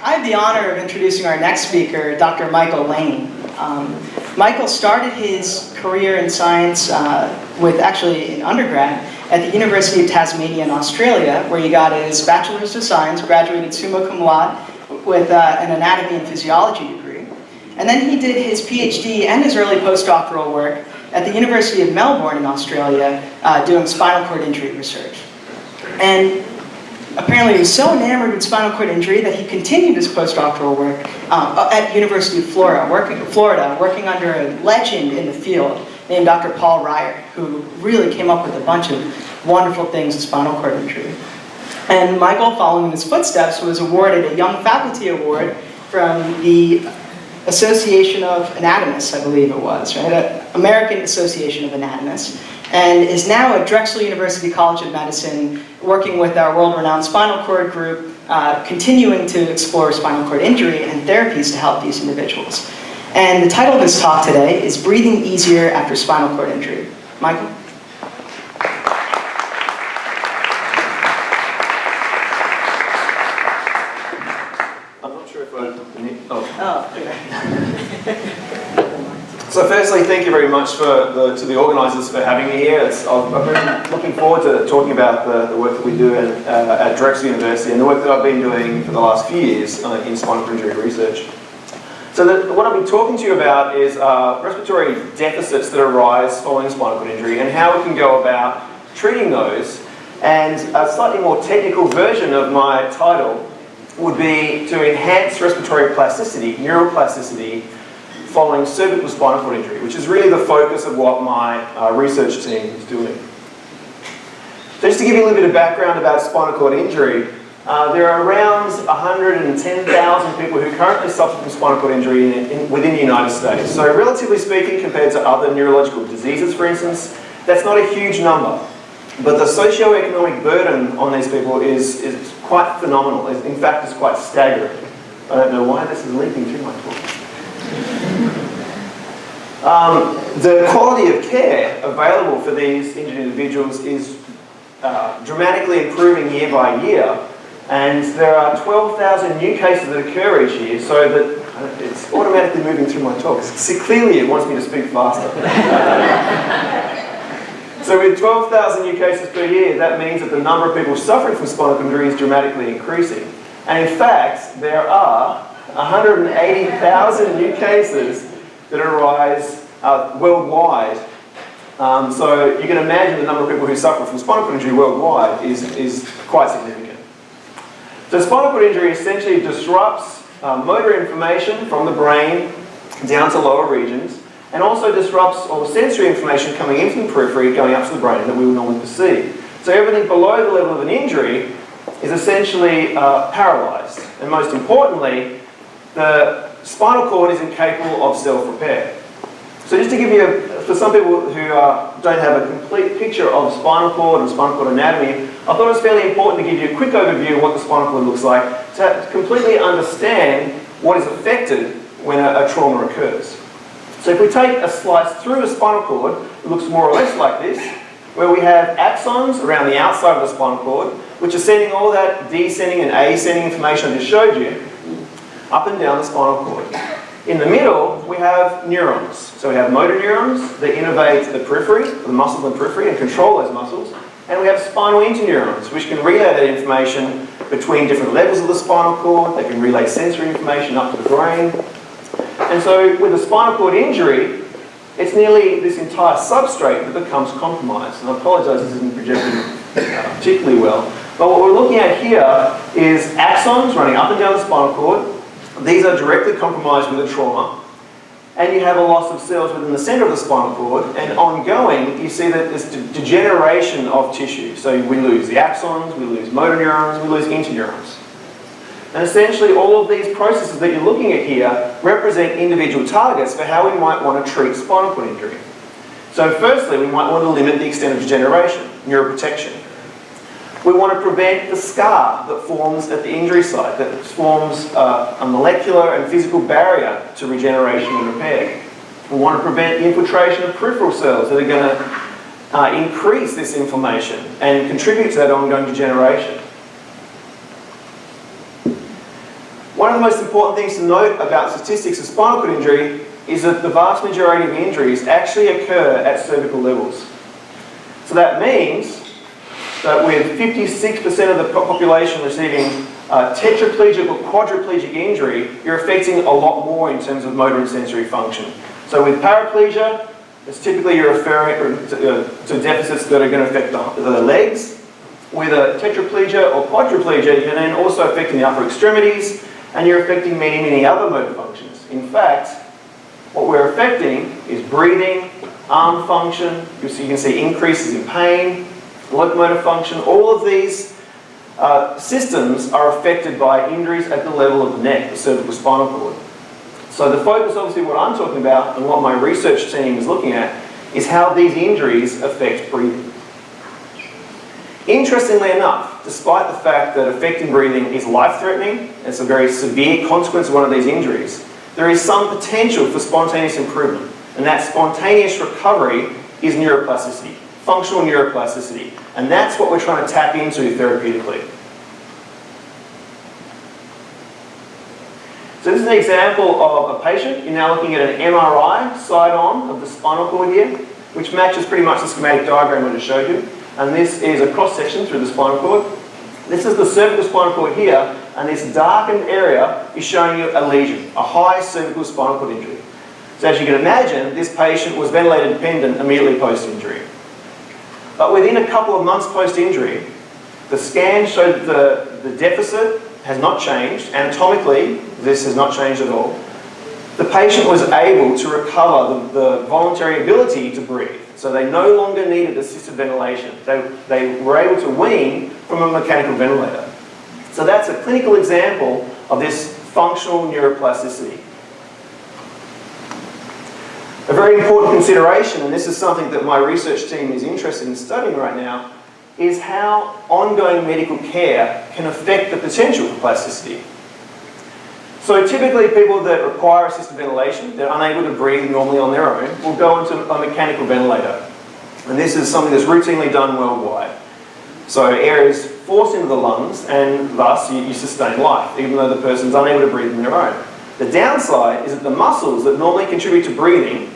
I have the honor of introducing our next speaker, Dr. Michael Lane. Michael started his career in science actually in undergrad at the University of Tasmania in Australia, where he got his Bachelor's of Science, graduated summa cum laude with an anatomy and physiology degree. And then he did his PhD and his early postdoctoral work at the University of Melbourne in Australia, doing spinal cord injury research. And apparently he was so enamored with spinal cord injury that he continued his postdoctoral work at University of Florida, working under a legend in the field named Dr. Paul Ryer, who really came up with a bunch of wonderful things in spinal cord injury. And Michael, following in his footsteps, was awarded a Young Faculty Award from the Association of Anatomists, I believe it was, right? American Association of Anatomists, and is now at Drexel University College of Medicine, working with our world-renowned spinal cord group, continuing to explore spinal cord injury and therapies to help these individuals. And the title of his talk today is Breathing Easier After Spinal Cord Injury. Michael? I'm not sure if I... So firstly, thank you very much to the organisers for having me here. I've been looking forward to talking about the work that we do at Drexel University and the work that I've been doing for the last few years in spinal cord injury research. So what I've been talking to you about is respiratory deficits that arise following spinal cord injury and how we can go about treating those. And a slightly more technical version of my title would be to enhance respiratory plasticity, neuroplasticity, following cervical spinal cord injury, which is really the focus of what my research team is doing. So just to give you a little bit of background about spinal cord injury, there are around 110,000 people who currently suffer from spinal cord injury within the United States. So relatively speaking, compared to other neurological diseases, for instance, that's not a huge number. But the socio-economic burden on these people is quite phenomenal. In fact, it's quite staggering. I don't know why this is leaking through my talk. The quality of care available for these injured individuals is dramatically improving year by year, and there are 12,000 new cases that occur each year, so that it's automatically moving through my talk. See, clearly it wants me to speak faster. So with 12,000 new cases per year, that means that the number of people suffering from spinal cord injury is dramatically increasing. And in fact, there are 180,000 new cases that arise worldwide. So you can imagine the number of people who suffer from spinal cord injury worldwide is quite significant. So spinal cord injury essentially disrupts motor information from the brain down to lower regions, and also disrupts all the sensory information coming in from the periphery going up to the brain that we would normally perceive. So everything below the level of an injury is essentially paralysed. And most importantly, the spinal cord is incapable of self-repair. So just to give you, for some people who don't have a complete picture of spinal cord and spinal cord anatomy, I thought it was fairly important to give you a quick overview of what the spinal cord looks like to completely understand what is affected when a trauma occurs. So if we take a slice through the spinal cord, it looks more or less like this, where we have axons around the outside of the spinal cord, which are sending all that descending and ascending information I just showed you up and down the spinal cord. In the middle, we have neurons. So we have motor neurons that innervate the periphery, the muscle in the periphery, and control those muscles. And we have spinal interneurons, which can relay that information between different levels of the spinal cord. They can relay sensory information up to the brain. And so with a spinal cord injury, it's nearly this entire substrate that becomes compromised. And I apologise, this isn't projecting particularly well. But what we're looking at here is axons running up and down the spinal cord. These are directly compromised with a trauma. And you have a loss of cells within the centre of the spinal cord. And ongoing, you see that there's degeneration of tissue. So we lose the axons, we lose motor neurons, we lose interneurons. And essentially all of these processes that you're looking at here represent individual targets for how we might want to treat spinal cord injury. So firstly, we might want to limit the extent of degeneration, neuroprotection. We want to prevent the scar that forms at the injury site, that forms a molecular and physical barrier to regeneration and repair. We want to prevent the infiltration of peripheral cells that are going to increase this inflammation and contribute to that ongoing degeneration. One of the most important things to note about statistics of spinal cord injury is that the vast majority of injuries actually occur at cervical levels. So that means that with 56% of the population receiving tetraplegic or quadriplegic injury, you're affecting a lot more in terms of motor and sensory function. So with paraplegia, it's typically you're referring to deficits that are going to affect the legs. With a tetraplegia or quadriplegia, you're then also affecting the upper extremities, and you're affecting many, many other motor functions. In fact, what we're affecting is breathing, arm function. You can see increases in pain, locomotor function. All of these systems are affected by injuries at the level of the neck, the cervical spinal cord. So the focus, obviously, what I'm talking about and what my research team is looking at is how these injuries affect breathing. Interestingly enough, despite the fact that affecting breathing is life-threatening, it's a very severe consequence of one of these injuries, there is some potential for spontaneous improvement. And that spontaneous recovery is neuroplasticity, functional neuroplasticity. And that's what we're trying to tap into therapeutically. So this is an example of a patient. You're now looking at an MRI side-on of the spinal cord here, which matches pretty much the schematic diagram I just showed you. And this is a cross-section through the spinal cord. This is the cervical spinal cord here, and this darkened area is showing you a lesion, a high cervical spinal cord injury. So as you can imagine, this patient was ventilator dependent immediately post-injury. But within a couple of months post-injury, the scan showed that the deficit has not changed. Anatomically, this has not changed at all. The patient was able to recover the voluntary ability to breathe. So they no longer needed assisted ventilation. They were able to wean from a mechanical ventilator. So that's a clinical example of this functional neuroplasticity. A very important consideration, and this is something that my research team is interested in studying right now, is how ongoing medical care can affect the potential for plasticity. So typically people that require assisted ventilation, they're unable to breathe normally on their own, will go into a mechanical ventilator. And this is something that's routinely done worldwide. So air is forced into the lungs, and thus you sustain life, even though the person's unable to breathe on their own. The downside is that the muscles that normally contribute to breathing,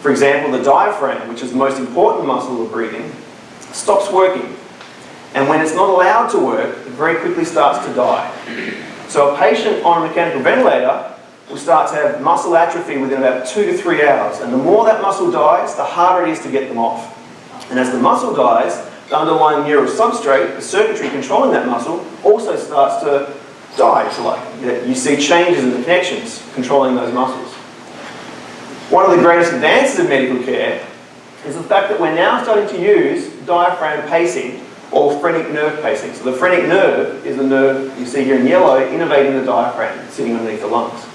for example the diaphragm, which is the most important muscle of breathing, stops working. And when it's not allowed to work, it very quickly starts to die. So a patient on a mechanical ventilator will start to have muscle atrophy within about 2 to 3 hours. And the more that muscle dies, the harder it is to get them off. And as the muscle dies, the underlying neural substrate, the circuitry controlling that muscle, also starts to die, if you like. You see changes in the connections controlling those muscles. One of the greatest advances in medical care is the fact that we're now starting to use diaphragm pacing or phrenic nerve pacing. So the phrenic nerve is the nerve you see here in yellow innervating the diaphragm, sitting underneath the lungs.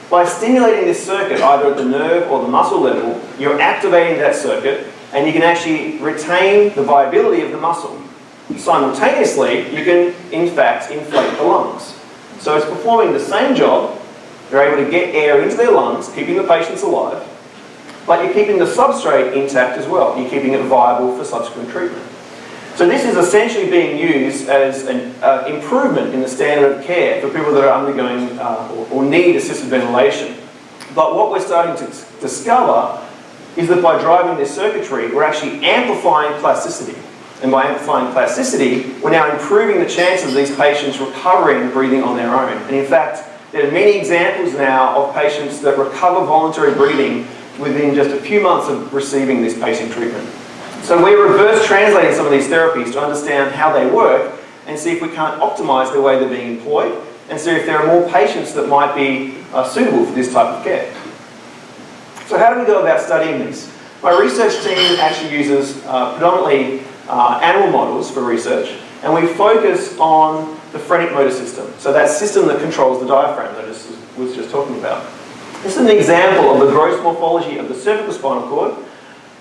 By stimulating this circuit, either at the nerve or the muscle level, you're activating that circuit, and you can actually retain the viability of the muscle. Simultaneously, you can, in fact, inflate the lungs. So it's performing the same job. You're able to get air into their lungs, keeping the patients alive, but you're keeping the substrate intact as well. You're keeping it viable for subsequent treatment. So this is essentially being used as an improvement in the standard of care for people that are undergoing or need assisted ventilation. But what we're starting to discover is that by driving this circuitry, we're actually amplifying plasticity. And by amplifying plasticity, we're now improving the chances of these patients recovering and breathing on their own. And in fact, there are many examples now of patients that recover voluntary breathing within just a few months of receiving this pacing treatment. So we're reverse translating some of these therapies to understand how they work and see if we can't optimize the way they're being employed and see if there are more patients that might be suitable for this type of care. So how do we go about studying this? My research team actually uses predominantly animal models for research, and we focus on the phrenic motor system. So that system that controls the diaphragm that I was just talking about. This is an example of the gross morphology of the cervical spinal cord.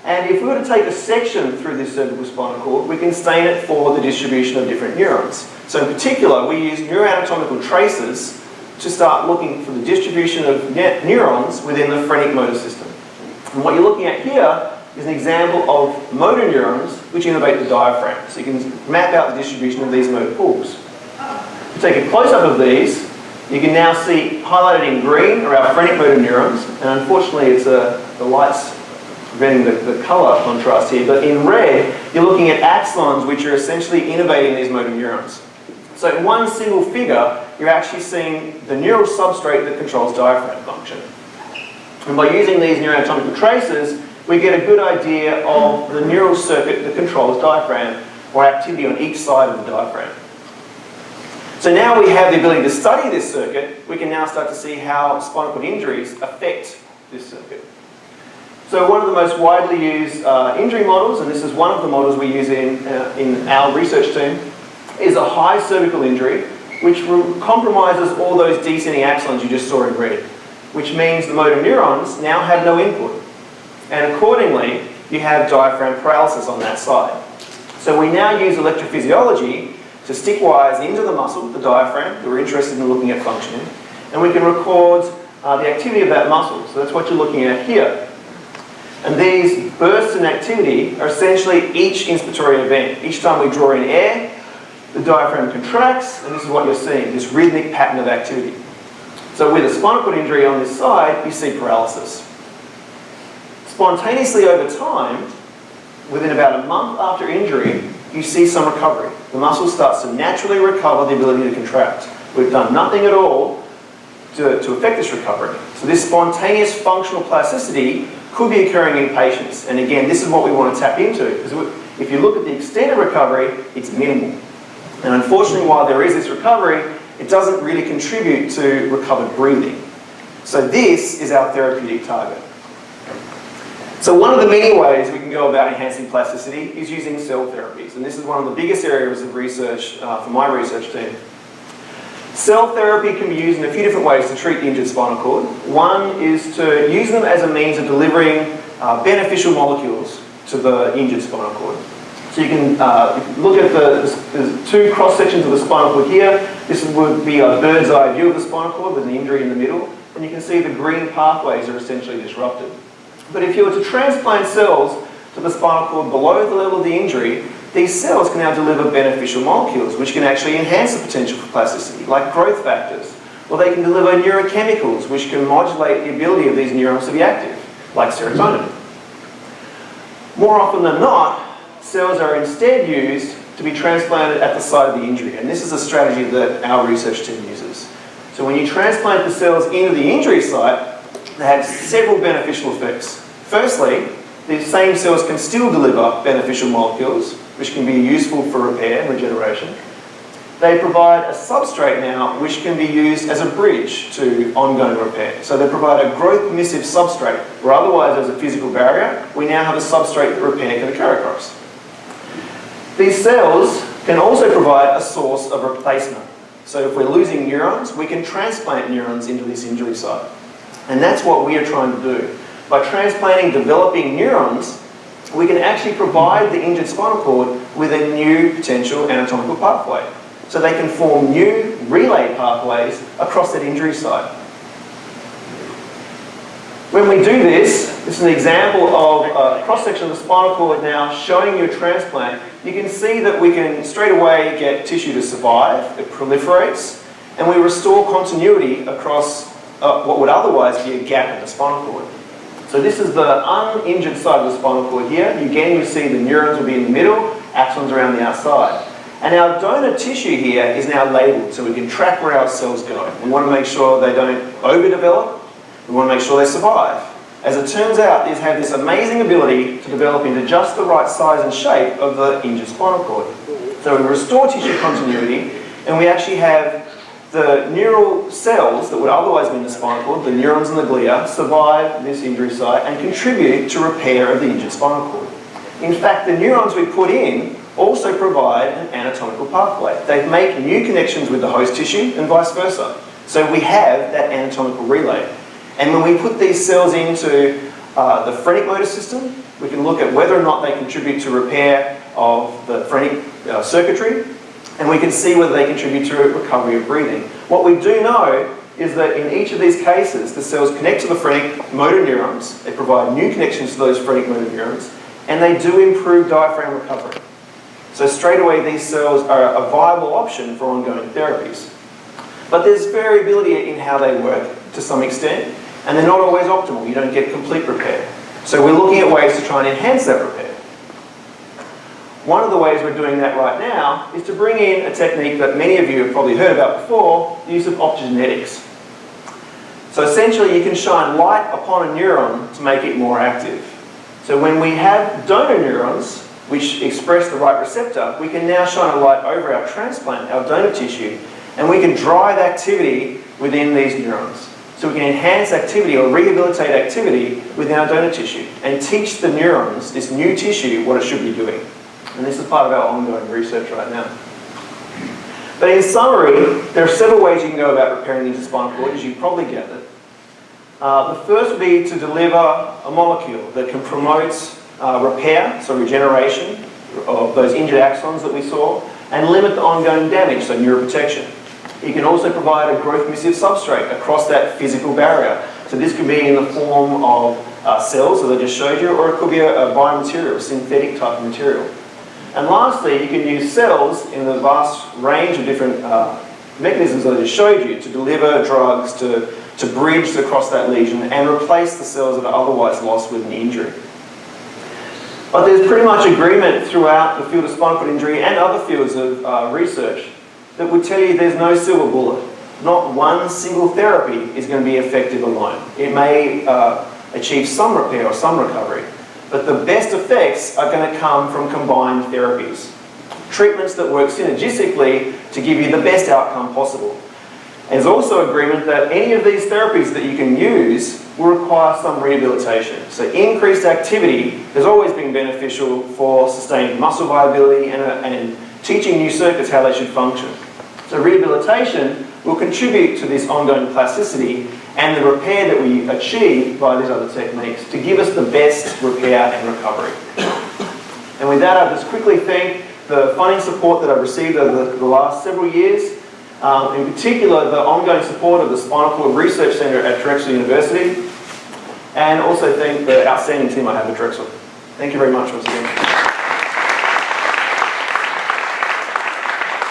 And if we were to take a section through this cervical spinal cord, we can stain it for the distribution of different neurons. So in particular, we use neuroanatomical traces to start looking for the distribution of neurons within the phrenic motor system. And what you're looking at here is an example of motor neurons which innervate the diaphragm. So you can map out the distribution of these motor pools. To take a close-up of these, You can now see highlighted in green are our phrenic motor neurons, and unfortunately it's the light's preventing the colour contrast here, but in red you're looking at axons which are essentially innervating these motor neurons. So in one single figure you're actually seeing the neural substrate that controls diaphragm function. And by using these neuroanatomical traces we get a good idea of the neural circuit that controls diaphragm, or activity on each side of the diaphragm. So now we have the ability to study this circuit, we can now start to see how spinal cord injuries affect this circuit. So one of the most widely used injury models, and this is one of the models we use in our research team, is a high cervical injury which compromises all those descending axons you just saw in red, which means the motor neurons now have no input. And accordingly, you have diaphragm paralysis on that side. So we now use electrophysiology to stick wires into the muscle, the diaphragm, that we're interested in looking at functioning, and we can record the activity of that muscle. So that's what you're looking at here. And these bursts in activity are essentially each inspiratory event. Each time we draw in air, the diaphragm contracts, and this is what you're seeing, this rhythmic pattern of activity. So with a spinal cord injury on this side, you see paralysis. Spontaneously over time, within about a month after injury, you see some recovery. The muscle starts to naturally recover the ability to contract. We've done nothing at all to affect this recovery. So this spontaneous functional plasticity could be occurring in patients. And again, this is what we want to tap into, because if you look at the extent of recovery, it's minimal. And unfortunately, while there is this recovery, it doesn't really contribute to recovered breathing. So this is our therapeutic target. So one of the many ways we can go about enhancing plasticity is using cell therapies. And this is one of the biggest areas of research for my research team. Cell therapy can be used in a few different ways to treat the injured spinal cord. One is to use them as a means of delivering beneficial molecules to the injured spinal cord. So you can look at there's two cross sections of the spinal cord here. This would be a bird's eye view of the spinal cord with an injury in the middle. And you can see the green pathways are essentially disrupted. But if you were to transplant cells to the spinal cord below the level of the injury, these cells can now deliver beneficial molecules which can actually enhance the potential for plasticity, like growth factors. Or they can deliver neurochemicals which can modulate the ability of these neurons to be active, like serotonin. More often than not, cells are instead used to be transplanted at the site of the injury, and this is a strategy that our research team uses. So when you transplant the cells into the injury site, they have several beneficial effects. Firstly, these same cells can still deliver beneficial molecules, which can be useful for repair and regeneration. They provide a substrate now, which can be used as a bridge to ongoing repair. So they provide a growth-permissive substrate, where otherwise there's a physical barrier. We now have a substrate that repair can occur across. These cells can also provide a source of replacement. So if we're losing neurons, we can transplant neurons into this injury site. And that's what we are trying to do. By transplanting developing neurons, we can actually provide the injured spinal cord with a new potential anatomical pathway. So they can form new relay pathways across that injury site. When we do this is an example of a cross-section of the spinal cord now showing you a transplant. You can see that we can straight away get tissue to survive, it proliferates, and we restore continuity across what would otherwise be a gap in the spinal cord. So this is the uninjured side of the spinal cord here. Again, you see the neurons will be in the middle, axons around the outside. And our donor tissue here is now labelled so we can track where our cells go. We want to make sure they don't overdevelop. We want to make sure they survive. As it turns out, these have this amazing ability to develop into just the right size and shape of the injured spinal cord. So we restore tissue continuity, and we actually have the neural cells that would otherwise be in the spinal cord, the neurons and the glia, survive this injury site and contribute to repair of the injured spinal cord. In fact, the neurons we put in also provide an anatomical pathway. They make new connections with the host tissue and vice versa. So we have that anatomical relay. And when we put these cells into the phrenic motor system, we can look at whether or not they contribute to repair of the phrenic circuitry, and we can see whether they contribute to recovery of breathing. What we do know is that in each of these cases, the cells connect to the phrenic motor neurons, they provide new connections to those phrenic motor neurons, and they do improve diaphragm recovery. So straight away, these cells are a viable option for ongoing therapies. But there's variability in how they work to some extent, and they're not always optimal. You don't get complete repair. So we're looking at ways to try and enhance that repair. One of the ways we're doing that right now is to bring in a technique that many of you have probably heard about before, the use of optogenetics. So essentially you can shine light upon a neuron to make it more active. So when we have donor neurons, which express the right receptor, we can now shine a light over our transplant, our donor tissue, and we can drive activity within these neurons. So we can enhance activity or rehabilitate activity within our donor tissue and teach the neurons, this new tissue, what it should be doing. And this is part of our ongoing research right now. But in summary, there are several ways you can go about repairing the interspinal cord, as you've probably gathered. The first would be to deliver a molecule that can promote repair, so regeneration of those injured axons that we saw, and limit the ongoing damage, so neuroprotection. You can also provide a growth-emissive substrate across that physical barrier. So this could be in the form of cells, as I just showed you, or it could be a biomaterial, synthetic type of material. And lastly, you can use cells in the vast range of different mechanisms that I just showed you to deliver drugs, to bridge across that lesion and replace the cells that are otherwise lost with an injury. But there's pretty much agreement throughout the field of spinal cord injury and other fields of research that would tell you there's no silver bullet. Not one single therapy is going to be effective alone. It may achieve some repair or some recovery, but the best effects are going to come from combined therapies. Treatments that work synergistically to give you the best outcome possible. There's also agreement that any of these therapies that you can use will require some rehabilitation. So increased activity has always been beneficial for sustaining muscle viability and teaching new circuits how they should function. So rehabilitation will contribute to this ongoing plasticity and the repair that we achieve by these other techniques to give us the best repair and recovery. And with that, I'll just quickly thank the funding support that I've received over the last several years. In particular, the ongoing support of the Spinal Cord Research Centre at Drexel University, and also thank the outstanding team I have at Drexel. Thank you very much once again.